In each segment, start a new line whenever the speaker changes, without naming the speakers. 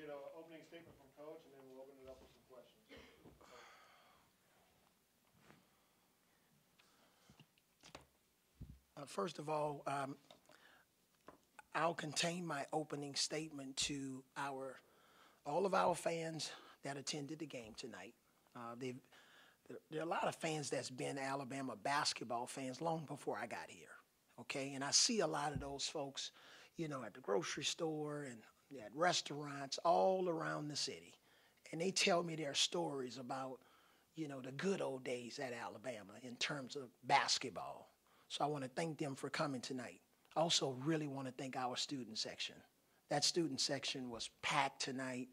get an opening statement from Coach, and then we'll open it up with some questions.
First of all, I'll contain my opening statement to all of our fans that attended the game tonight. There are a lot of fans that's been Alabama basketball fans long before I got here, okay? And I see a lot of those folks, at the grocery store and at restaurants all around the city. And they tell me their stories about, the good old days at Alabama in terms of basketball. So I want to thank them for coming tonight. I also really want to thank our student section. That student section was packed tonight.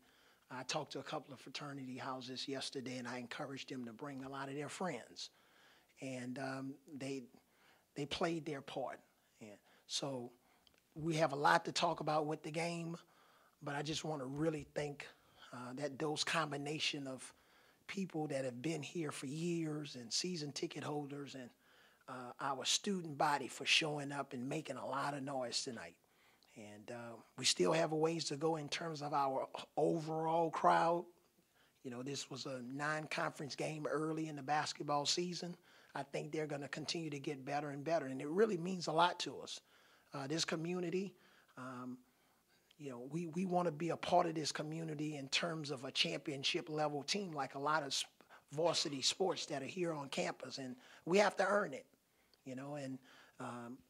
I talked to a couple of fraternity houses yesterday, and I encouraged them to bring a lot of their friends. And they played their part. And so we have a lot to talk about with the game, but I just want to really thank those combination of people that have been here for years and season ticket holders and our student body for showing up and making a lot of noise tonight. And we still have a ways to go in terms of our overall crowd. This was a non-conference game early in the basketball season. I think they're going to continue to get better and better, and it really means a lot to us. This community, we want to be a part of this community in terms of a championship-level team like a lot of varsity sports that are here on campus, and we have to earn it. And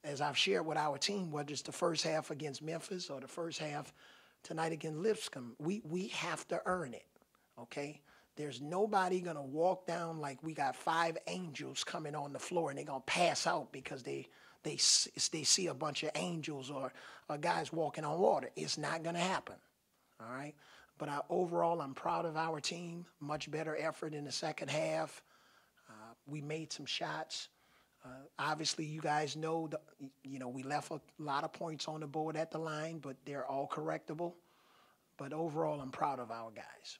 as I've shared with our team, whether it's the first half against Memphis or the first half tonight against Lipscomb, we have to earn it, okay? There's nobody going to walk down like we got 5 angels coming on the floor and they're going to pass out because they see a bunch of angels or guys walking on water. It's not going to happen, all right? But overall, I'm proud of our team. Much better effort in the second half. We made some shots. Obviously, you guys know, we left a lot of points on the board at the line, but they're all correctable. But overall, I'm proud of our guys.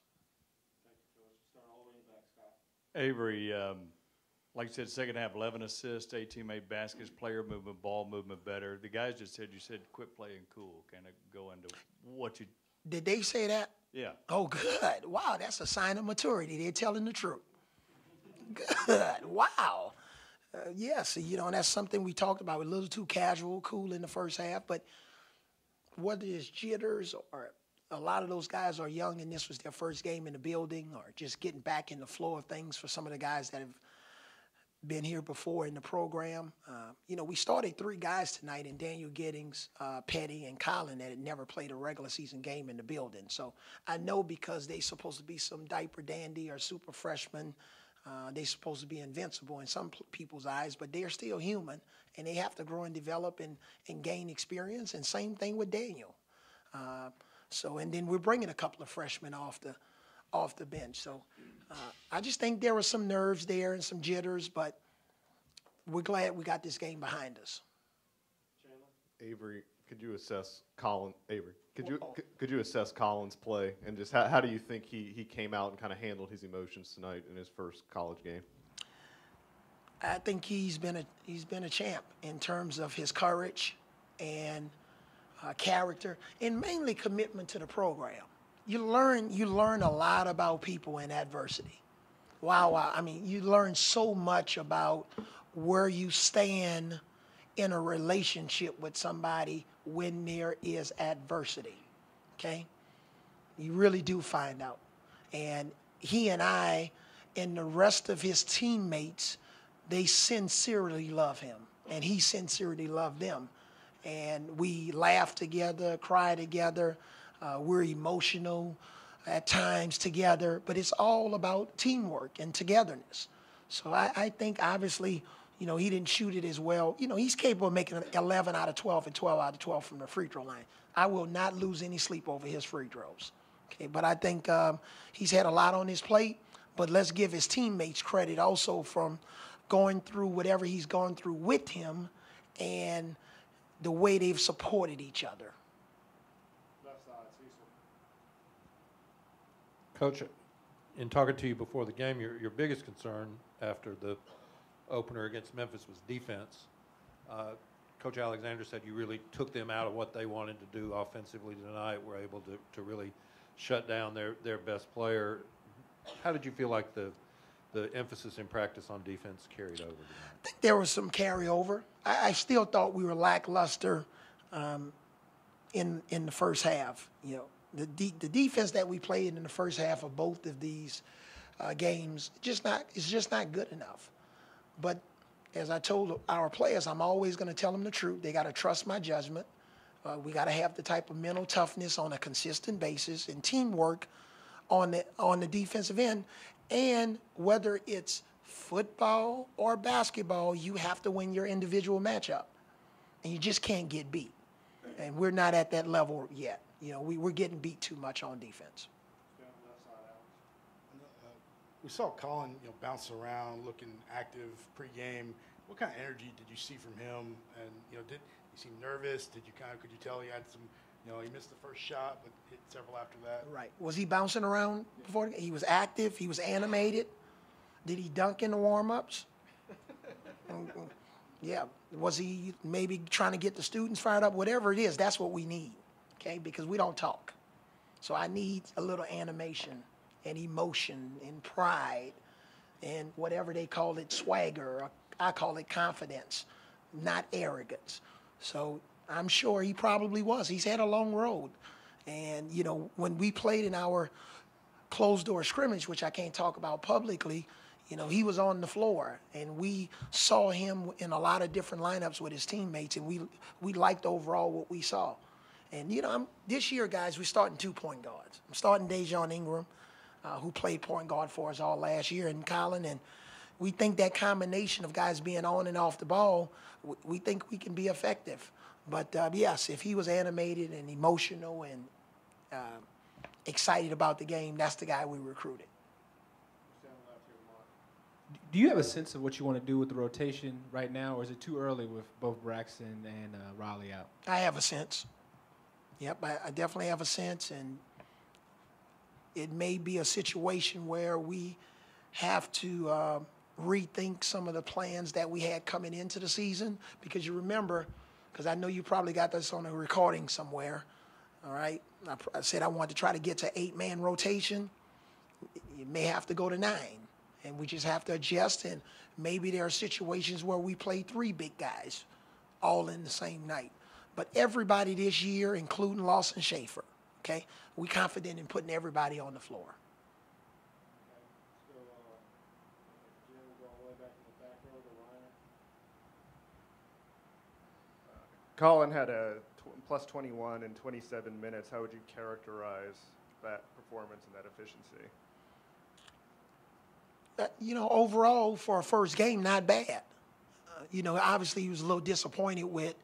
Thank you, Coach. Start all the way back, Scott.
Avery, like you said, second half, 11 assists, 18 made baskets, player movement, ball movement better. The guys just said, you said quit playing cool. Kind of go into what you.
Did they say that?
Yeah.
Oh, good. Wow, that's a sign of maturity. They're telling the truth. Good. Wow. Yes, that's something we talked about. A little too casual, cool in the first half. But whether it's jitters or a lot of those guys are young and this was their first game in the building or just getting back in the flow of things for some of the guys that have been here before in the program. We started 3 guys tonight in Daniel Giddings, Petty, and Colin that had never played a regular season game in the building. So I know because they're supposed to be some diaper dandy or super freshmen, they're supposed to be invincible in some people's eyes, but they're still human, and they have to grow and develop and gain experience, and same thing with Daniel. And then we're bringing a couple of freshmen off the bench. So I just think there were some nerves there and some jitters, but we're glad we got this game behind us.
Chandler?
Avery, could you assess could you assess Colin's play and just how do you think he came out and kind of handled his emotions tonight in his first college game?
I think he's been a champ in terms of his courage and character and mainly commitment to the program. You learn a lot about people in adversity. Wow. I mean, you learn so much about where you stand in a relationship with somebody when there is adversity, okay? You really do find out. And he and I and the rest of his teammates, they sincerely love him, and he sincerely loved them. And we laugh together, cry together, we're emotional at times together, but it's all about teamwork and togetherness. So I think obviously, he didn't shoot it as well. He's capable of making 11 out of 12 and 12 out of 12 from the free throw line. I will not lose any sleep over his free throws. Okay, but I think he's had a lot on his plate, but let's give his teammates credit also from going through whatever he's gone through with him and the way they've supported each other.
Left side, Cecil.
Coach, in talking to you before the game, your biggest concern after the opener against Memphis was defense. Coach Alexander said you really took them out of what they wanted to do offensively tonight, were able to really shut down their best player. How did you feel like the emphasis in practice on defense carried over tonight?
I think there was some carryover. I still thought we were lackluster in the first half. You know, the defense that we played in the first half of both of these games it's just not good enough. But as I told our players, I'm always going to tell them the truth. They got to trust my judgment. We got to have the type of mental toughness on a consistent basis and teamwork on the defensive end. And whether it's football or basketball, you have to win your individual matchup, and you just can't get beat. And we're not at that level yet. You know, we're getting beat too much on defense.
Stay on the left side, Alex.
We saw Colin, bounce around, looking active pregame. What kind of energy did you see from him? And did he seem nervous? Could you tell he had some? He missed the first shot, but hit several after that.
Right. Was he bouncing around before? He was active. He was animated. Did he dunk in the warm-ups? Yeah. Was he maybe trying to get the students fired up? Whatever it is, that's what we need, okay? Because we don't talk. So I need a little animation and emotion and pride and whatever they call it, swagger. Or I call it confidence, not arrogance. So I'm sure he probably was. He's had a long road. And, when we played in our closed-door scrimmage, which I can't talk about publicly, he was on the floor. And we saw him in a lot of different lineups with his teammates, and we liked overall what we saw. And, this year, guys, we're starting 2 point guards. I'm starting Dejon Ingram, who played point guard for us all last year, and Colin. And we think that combination of guys being on and off the ball, we think we can be effective. But, yes, if he was animated and emotional and excited about the game, that's the guy we recruited.
Stay on the left here, Mark.
Do you have a sense of what you want to do with the rotation right now, or is it too early with both Braxton and Raleigh out?
I have a sense. Yep, I definitely have a sense, and it may be a situation where we have to rethink some of the plans that we had coming into the season, because you remember, because I know you probably got this on a recording somewhere, all right? I said I wanted to try to get to 8-man rotation. You may have to go to 9, and we just have to adjust, and maybe there are situations where we play 3 big guys all in the same night. But everybody this year, including Lawson Schaefer, okay, we confident in putting everybody on the floor.
Okay, let's go, Jim, we'll go all the way back in the back row to Ryan.
Colin had a plus 21 in 27 minutes. How would you characterize that performance and that efficiency?
Overall, for a first game, not bad. Obviously he was a little disappointed with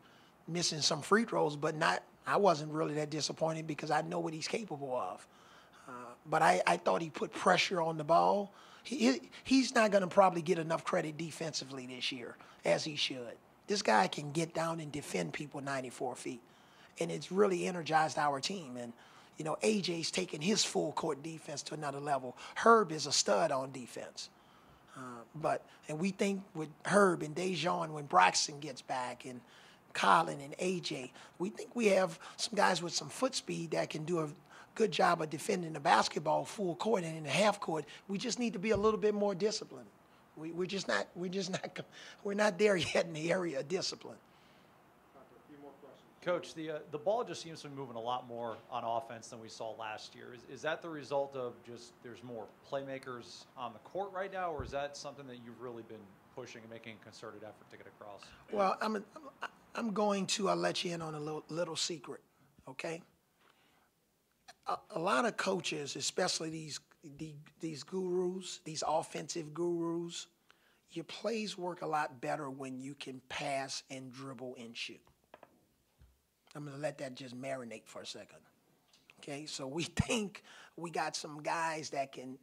missing some free throws, but I wasn't really that disappointed because I know what he's capable of. But I thought he put pressure on the ball. He's not going to probably get enough credit defensively this year, as he should. This guy can get down and defend people 94 feet, and it's really energized our team. And, AJ's taken his full court defense to another level. Herb is a stud on defense. And we think with Herb and Dejon, when Braxton gets back, and Colin and AJ, we think we have some guys with some foot speed that can do a good job of defending the basketball full court and in the half court. We just need to be a little bit more disciplined. We're not there yet in the area of discipline.
Time for a few more questions.
Coach, the ball just seems to be moving a lot more on offense than we saw last year. Is that the result of just there's more playmakers on the court right now, or is that something that you've really been pushing and making a concerted effort to get across?
Well, I'm going to let you in on a little secret, okay? A lot of coaches, especially these gurus, these offensive gurus, your plays work a lot better when you can pass and dribble and shoot. I'm going to let that just marinate for a second, okay? So we think we got some guys that can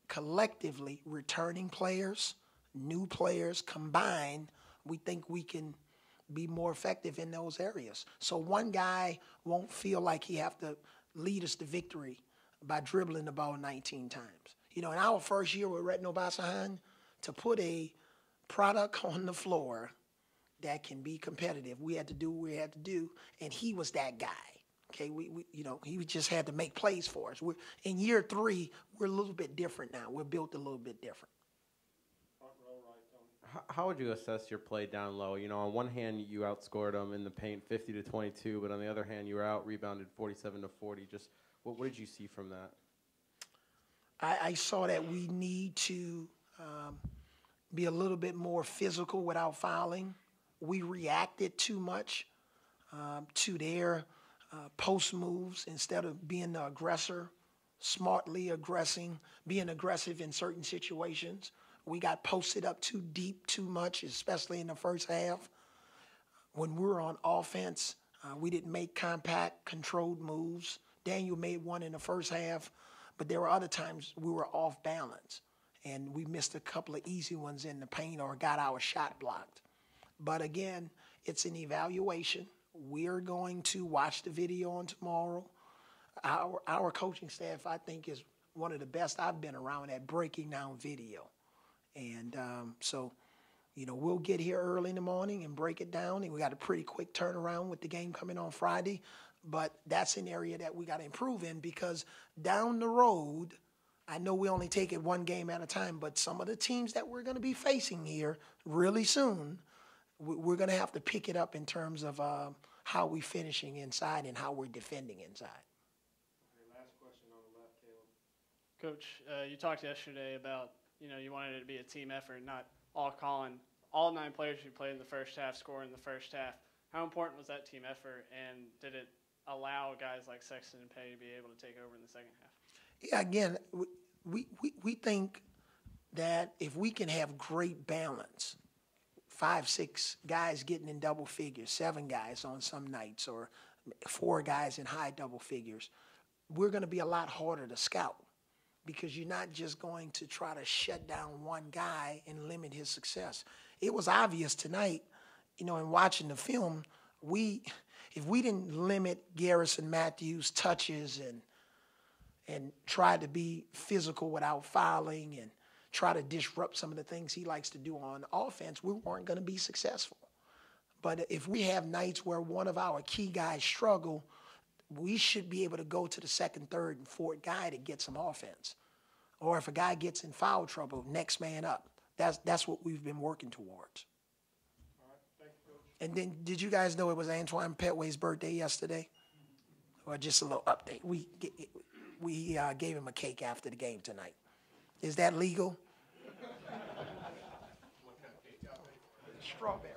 collectively, returning players, new players combined, we think we can be more effective in those areas. So one guy won't feel like he have to lead us to victory by dribbling the ball 19 times. In our first year with Retno Basahan, to put a product on the floor that can be competitive, we had to do what we had to do, and he was that guy, Okay, he just had to make plays for us. In year 3, we're a little bit different now. We're built a little bit different.
Front row right, Tony.
How would you assess your play down low? You know, on one hand, you outscored them in the paint 50-22, but on the other hand, you were out rebounded 47-40. Just what did you see from that?
I saw that we need to be a little bit more physical without fouling. We reacted too much to their post moves instead of being the aggressor, smartly being aggressive in certain situations. We got posted up too deep too much, especially in the first half. When we were on offense, we didn't make compact, controlled moves. Daniel made one in the first half, but there were other times we were off balance, and we missed a couple of easy ones in the paint or got our shot blocked. But again, it's an evaluation. We're going to watch the video on tomorrow. Our coaching staff, I think, is one of the best I've been around at breaking down video. And so, we'll get here early in the morning and break it down. And we got a pretty quick turnaround with the game coming on Friday. But that's an area that we got to improve in, because down the road, I know we only take it one game at a time, but some of the teams that we're going to be facing here really soon, we're going to have to pick it up in terms of how we're finishing inside and how we're defending inside.
Okay, last question on the left, Caleb.
Coach, you talked yesterday about, you wanted it to be a team effort, not all 9 players who played in the first half score in the first half. How important was that team effort, and did it allow guys like Sexton and Pay to be able to take over in the second half?
Yeah, again, we think that if we can have great balance, 5, 6 guys getting in double figures, 7 guys on some nights, or 4 guys in high double figures, we're going to be a lot harder to scout, because you're not just going to try to shut down one guy and limit his success. It was obvious tonight, in watching the film, if we didn't limit Garrison Matthews' touches and try to be physical without fouling and try to disrupt some of the things he likes to do on offense, we weren't going to be successful. But if we have nights where one of our key guys struggle, we should be able to go to the second, third, and fourth guy to get some offense. Or if a guy gets in foul trouble, next man up. That's what we've been working towards.
All right, thank you, Coach.
And then, did you guys know it was Antoine Petway's birthday yesterday? Or just a little update. We gave him a cake after the game tonight. Is that legal? Strawberry.